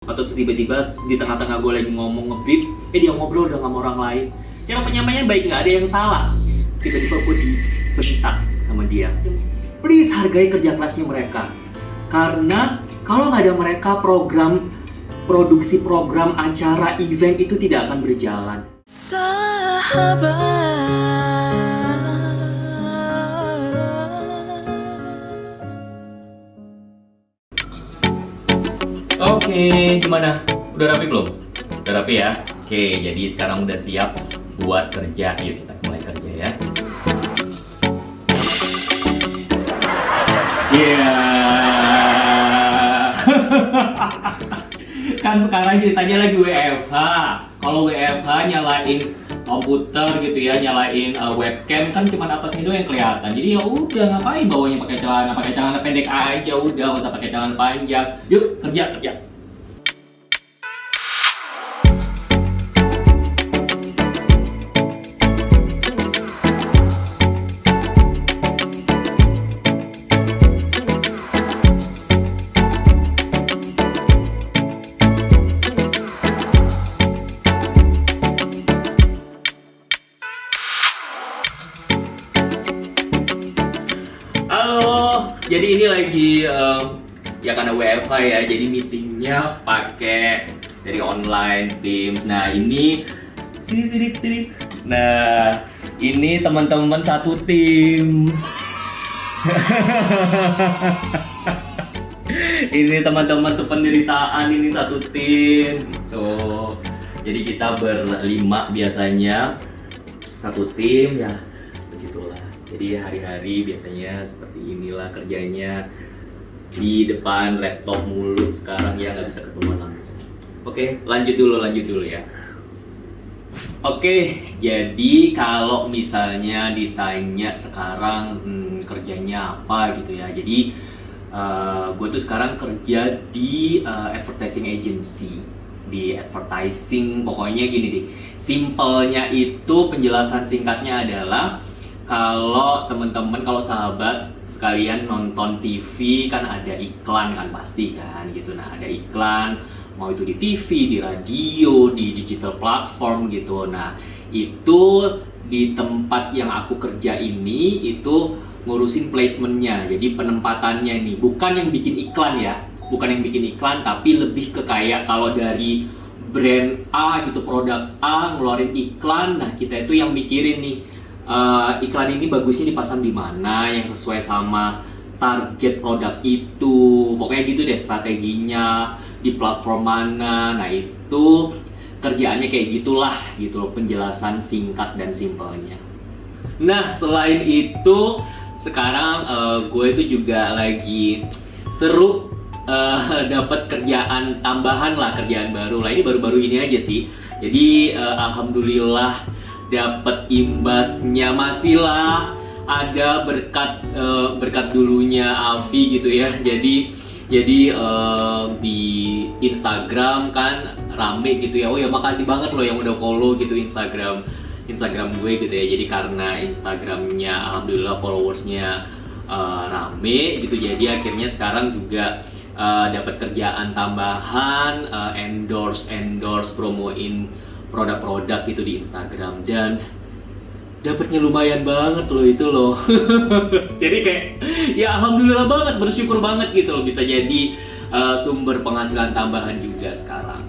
Atau tiba-tiba di tengah-tengah gue lagi ngomong nge-brief, dia ngobrol dengan orang lain. Cara penyampaiannya baik, nggak ada yang salah. Tiba-tiba gue dibentak sama dia. Please hargai kerja kerasnya mereka. Karena kalau nggak ada mereka, produksi program acara event itu tidak akan berjalan. Oke, gimana? Udah rapi belum? Udah rapi ya? Oke, jadi sekarang udah siap buat kerja. Yuk kita mulai kerja ya. Kan sekarang ceritanya lagi WFH. Kalau WFH nyalain komputer gitu ya, nyalain webcam kan cuma atasnya doang yang kelihatan. Jadi ya udah, ngapain bawanya pakai celana pendek aja udah, nggak usah pakai celana panjang. Yuk kerja. Halo, jadi ini lagi ya karena WFH ya, jadi meetingnya pakai dari online Teams. Nah ini sini. Nah ini teman-teman satu tim. Ini teman-teman sependeritaan, ini satu tim. Tuh, jadi kita berlima biasanya satu tim ya. Begitulah. Jadi hari-hari biasanya seperti inilah kerjanya, di depan laptop mulu sekarang ya, nggak bisa ketemu langsung. Oke, lanjut dulu ya. Oke, jadi kalau misalnya ditanya sekarang kerjanya apa gitu ya. Jadi gue tuh sekarang kerja di advertising agency, di advertising. Pokoknya gini deh, simpelnya itu penjelasan singkatnya adalah kalau teman-teman, kalau sahabat sekalian nonton TV kan ada iklan kan pasti kan gitu. Nah ada iklan, mau itu di TV, di radio, di digital platform gitu. Nah itu di tempat yang aku kerja ini itu ngurusin placementnya, jadi penempatannya nih. Bukan yang bikin iklan ya, bukan yang bikin iklan, tapi lebih ke kayak kalau dari brand A gitu, produk A ngeluarin iklan, nah kita itu yang mikirin nih, iklan ini bagusnya dipasang di mana yang sesuai sama target produk itu. Pokoknya gitu deh strateginya, di platform mana. Nah itu kerjaannya kayak gitulah gitu loh, penjelasan singkat dan simpelnya. Nah selain itu sekarang gue itu juga lagi seru dapat kerjaan tambahan lah, kerjaan baru lah. Ini baru-baru ini aja sih. Jadi alhamdulillah dapat imbasnya, masih lah ada berkat dulunya Avi gitu ya. Jadi di Instagram kan rame gitu ya. Oh ya makasih banget loh yang udah follow gitu Instagram gue gitu ya. Jadi karena Instagramnya alhamdulillah followersnya rame gitu, jadi akhirnya sekarang juga dapat kerjaan tambahan, endorse promoin produk-produk gitu di Instagram, dan dapatnya lumayan banget loh itu loh. Jadi kayak ya alhamdulillah banget, bersyukur banget gitu loh, bisa jadi sumber penghasilan tambahan juga sekarang.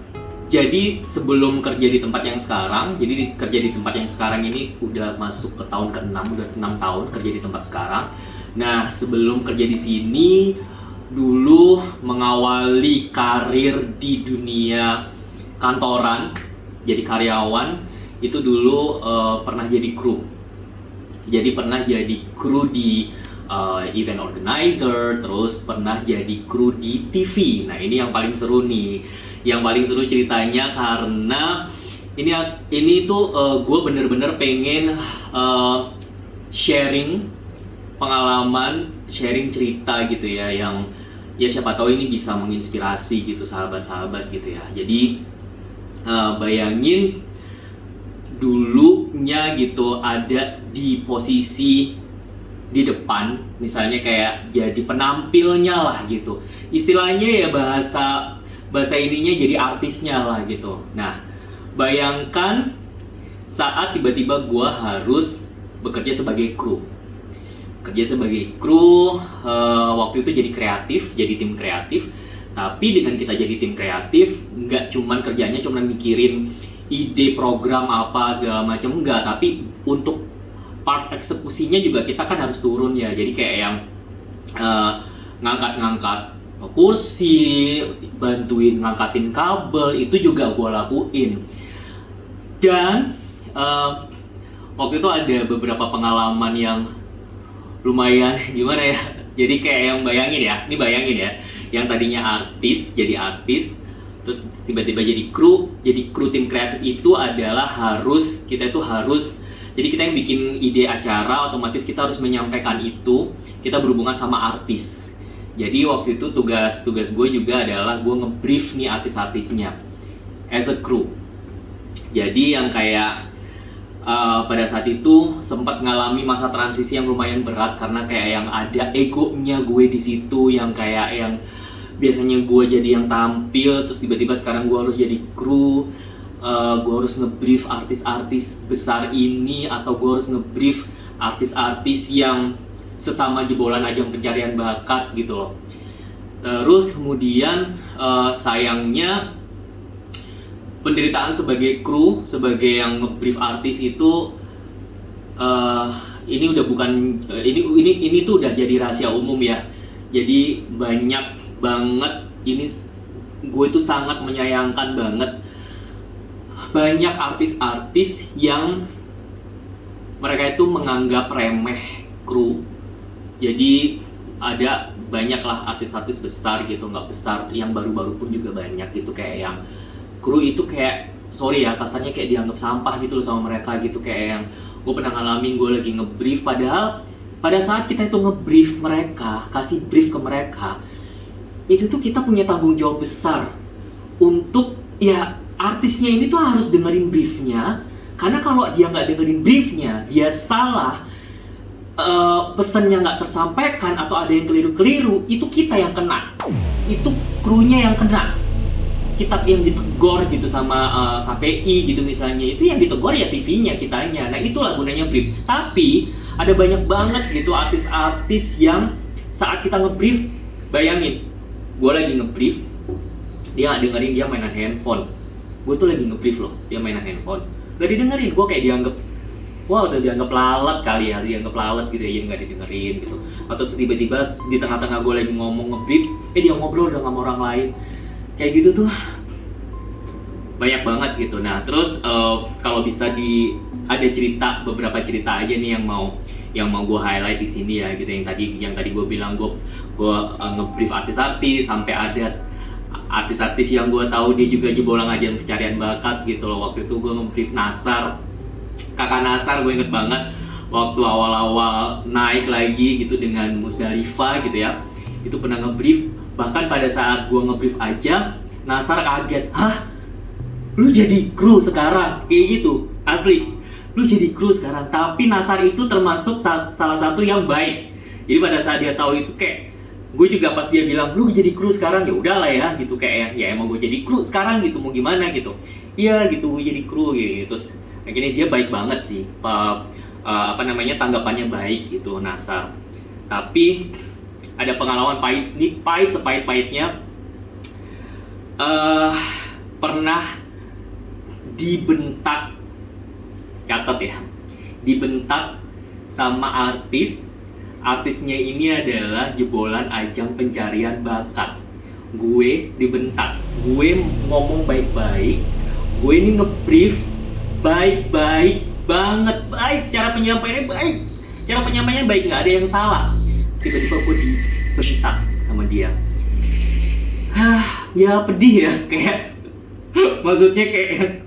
Jadi sebelum kerja di tempat yang sekarang, kerja di tempat yang sekarang ini udah masuk ke tahun ke-6, udah 6 tahun kerja di tempat sekarang. Nah sebelum kerja di sini, dulu mengawali karir di dunia kantoran, jadi karyawan, itu dulu pernah jadi kru. Jadi pernah jadi kru di event organizer, terus pernah jadi kru di TV. Nah ini yang paling seru nih, yang paling seru ceritanya karena ini tuh gue bener-bener pengen sharing pengalaman, sharing cerita gitu ya, yang ya siapa tahu ini bisa menginspirasi gitu sahabat-sahabat gitu ya. Jadi bayangin dulunya gitu ada di posisi di depan, misalnya kayak jadi penampilnya lah gitu. Istilahnya ya bahasa bahasa ininya jadi artisnya lah gitu. Nah, bayangkan saat tiba-tiba gue harus bekerja sebagai kru. Waktu itu jadi kreatif, jadi tim kreatif. Tapi dengan kita jadi tim kreatif, nggak cuman kerjanya cuman mikirin ide program apa segala macam, enggak. Tapi untuk part eksekusinya juga kita kan harus turun ya. Jadi kayak yang ngangkat-ngangkat kursi, bantuin ngangkatin kabel, itu juga gue lakuin. Dan waktu itu ada beberapa pengalaman yang lumayan gimana ya. Jadi kayak yang bayangin ya, yang tadinya artis jadi artis, terus tiba-tiba jadi kru tim kreatif. Itu adalah kita jadi kita yang bikin ide acara, otomatis kita harus menyampaikan itu, kita berhubungan sama artis. Jadi waktu itu tugas gue juga adalah gue nge-brief nih artis-artisnya as a crew. Jadi yang kayak pada saat itu sempat ngalami masa transisi yang lumayan berat, karena kayak yang ada egonya gue di situ, yang kayak yang biasanya gue jadi yang tampil, terus tiba-tiba sekarang gue harus jadi kru. Gue harus nge-brief artis-artis besar ini, atau gue harus nge-brief artis-artis yang sesama jebolan ajang pencarian bakat gitu loh. Terus kemudian sayangnya penderitaan sebagai kru, sebagai yang nge-brief artis itu ini udah bukan ini tuh udah jadi rahasia umum ya. Jadi banyak banget, ini gue tuh sangat menyayangkan banget, banyak artis-artis yang mereka itu menganggap remeh kru. Jadi ada banyaklah artis-artis besar gitu, nggak besar, yang baru-baru pun juga banyak gitu, kayak yang kru itu kayak, sorry ya kasarnya, kayak dianggap sampah gitu loh sama mereka gitu. Kayak yang gue pernah ngalamin, gue lagi nge-brief, padahal pada saat kita itu nge-brief mereka, kasih brief ke mereka, itu tuh kita punya tanggung jawab besar untuk ya artisnya ini tuh harus dengerin briefnya. Karena kalau dia nggak dengerin briefnya, dia salah, pesannya nggak tersampaikan, atau ada yang keliru-keliru, itu kita yang kena, itu krunya yang kena. Kita yang ditegur gitu sama KPI gitu misalnya, itu yang ditegur ya TV-nya, kitanya. Nah itulah gunanya brief. Tapi ada banyak banget gitu artis-artis yang saat kita nge-brief, bayangin, gue lagi nge-brief, dia nggak dengerin, dia mainan handphone. Gue tuh lagi nge-brief loh, dia mainan handphone, gak didengerin. Gue kayak dianggap, wah udah dianggap lalat kali ya, dianggap lalat gitu ya, nggak didengerin gitu. Atau tiba-tiba di tengah-tengah gue lagi ngomong nge-brief, dia ngobrol udah sama orang lain. Kayak gitu tuh banyak banget gitu. Nah terus kalau bisa ada cerita, beberapa cerita aja nih yang mau gue highlight di sini ya gitu. Yang tadi gue bilang, gue nge-brief artis-artis, sampai ada artis-artis yang gue tahu dia juga jebolan ajang pencarian bakat gitu loh. Waktu itu gue nge-brief Nassar, kakak Nassar, gue inget banget waktu awal-awal naik lagi gitu dengan Musdalifah gitu ya. Itu pernah nge-brief, bahkan pada saat gue nge-brief aja, Nassar kaget, hah? Lu jadi kru sekarang? Kayak gitu, asli, lu jadi kru sekarang. Tapi Nassar itu termasuk salah satu yang baik. Jadi pada saat dia tahu itu, kayak gue juga pas dia bilang lu jadi kru sekarang, ya udahlah ya gitu, kayak ya emang gue jadi kru sekarang gitu, mau gimana gitu. Iya gitu, gue jadi kru gitu. Terus akhirnya dia baik banget sih, tanggapannya baik gitu Nassar. Tapi ada pengalaman pahit, ini pahit sepahit-pahitnya, pernah dibentak, catat ya, dibentak sama artisnya ini adalah jebolan ajang pencarian bakat. Gue dibentak, gue ngomong baik-baik, gue ini nge-brief baik-baik banget, baik, cara penyampaiannya baik, nggak ada yang salah. Tiba-tiba gue dibentak sama dia. Ya pedih ya, kayak maksudnya kayak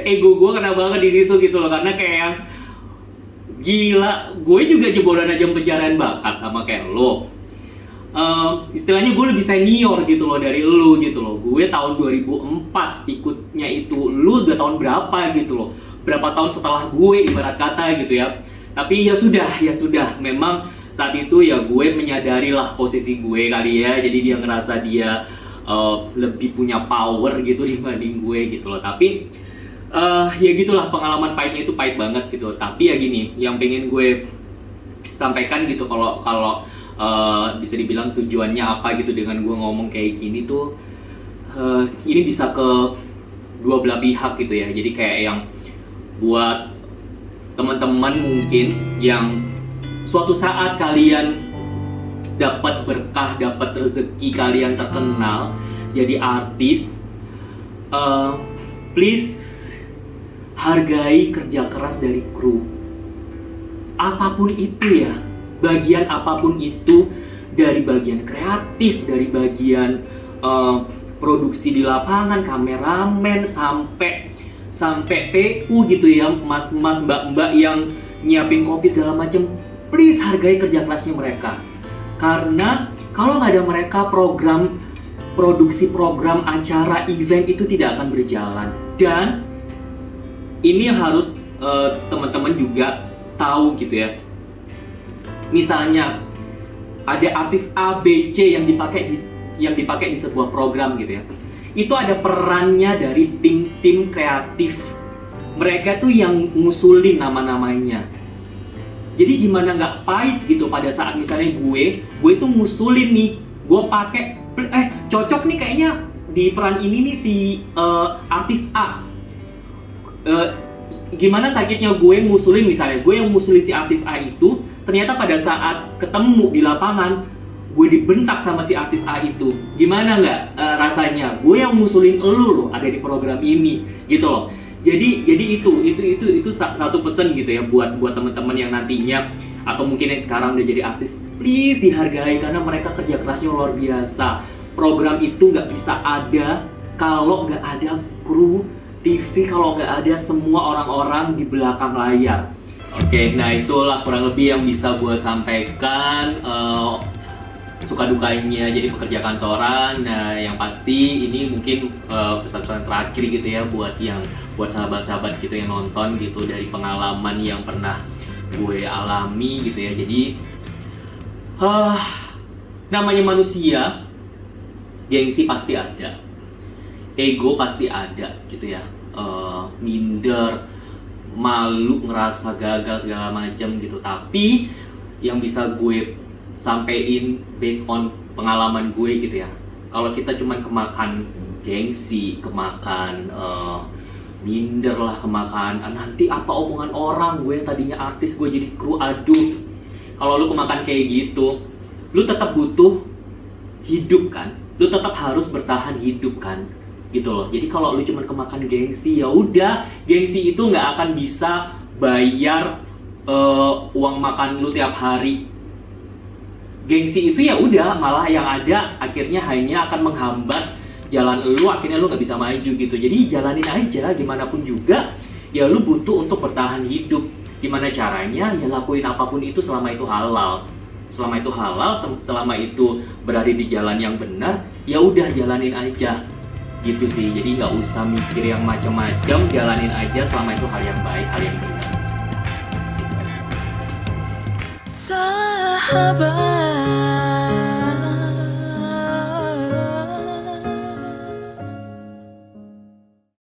ego gue kena banget di situ gitu loh, karena kayak yang gila, gue juga jebolan ajang pencarian bakat sama kayak lo. Istilahnya gue lebih senior gitu loh dari lo gitu loh. Gue tahun 2004 ikutnya itu, lo udah tahun berapa gitu loh, berapa tahun setelah gue ibarat kata gitu ya. Tapi ya sudah, memang saat itu ya gue menyadari lah posisi gue kali ya. Jadi dia ngerasa dia lebih punya power gitu dibanding gue gitu loh. Tapi ya gitulah, pengalaman pahitnya itu pahit banget gitu. Tapi ya gini, yang pengen gue sampaikan gitu, kalau bisa dibilang tujuannya apa gitu dengan gue ngomong kayak gini tuh, ini bisa ke dua belah pihak gitu ya. Jadi kayak yang buat teman-teman mungkin yang suatu saat kalian dapat berkah, dapat rezeki, kalian terkenal jadi artis, please hargai kerja keras dari kru. Apapun itu ya, bagian apapun itu, dari bagian kreatif, dari bagian produksi di lapangan, kameramen, sampai PU gitu ya, mas-mas, mbak-mbak yang nyiapin kopi segala macam. Please hargai kerja kerasnya mereka. Karena kalau nggak ada mereka, produksi program, acara, event itu tidak akan berjalan. Dan ini yang harus teman-teman juga tahu gitu ya. Misalnya ada artis A, B, C yang dipakai di sebuah program gitu ya. Itu ada perannya dari tim kreatif. Mereka tuh yang ngusulin nama-namanya. Jadi gimana nggak pahit gitu pada saat misalnya gue itu ngusulin nih, gue pakai cocok nih kayaknya di peran ini nih si artis A. Gimana sakitnya gue ngusulin, misalnya gue yang ngusulin si artis A itu, ternyata pada saat ketemu di lapangan gue dibentak sama si artis A itu. Gimana nggak rasanya? Gue yang ngusulin elu loh ada di program ini gitu loh. Jadi itu satu pesan gitu ya buat teman-teman yang nantinya atau mungkin yang sekarang udah jadi artis, please dihargai karena mereka kerja kerasnya luar biasa. Program itu nggak bisa ada kalau nggak ada kru TV, kalau nggak ada semua orang-orang di belakang layar. Oke, nah itulah kurang lebih yang bisa gue sampaikan, suka dukanya jadi pekerja kantoran. Nah yang pasti ini mungkin pesan-pesan terakhir gitu ya buat sahabat-sahabat gitu yang nonton gitu, dari pengalaman yang pernah gue alami gitu ya. Jadi namanya manusia, gengsi pasti ada, ego pasti ada gitu ya, minder, malu, ngerasa gagal segala macam gitu. Tapi yang bisa gue sampein based on pengalaman gue gitu ya, kalau kita cuman kemakan gengsi, kemakan minder lah, kemakan nanti apa omongan orang, gue yang tadinya artis gue jadi kru, aduh. Kalau lu kemakan kayak gitu, lu tetap butuh hidup kan, lu tetap harus bertahan hidup kan gitu loh. Jadi kalau lu cuma kemakan gengsi, ya udah, gengsi itu nggak akan bisa bayar uang makan lu tiap hari. Gengsi itu ya udah, malah yang ada akhirnya hanya akan menghambat jalan lu, akhirnya lu nggak bisa maju gitu. Jadi jalanin aja, gimana pun juga ya lu butuh untuk bertahan hidup. Gimana caranya? Ya lakuin apapun itu selama itu halal. Selama itu halal, selama itu berada di jalan yang benar, ya udah jalanin aja gitu sih. Jadi nggak usah mikir yang macam-macam, jalanin aja selama itu hal yang baik, hal yang benar. Sahabat.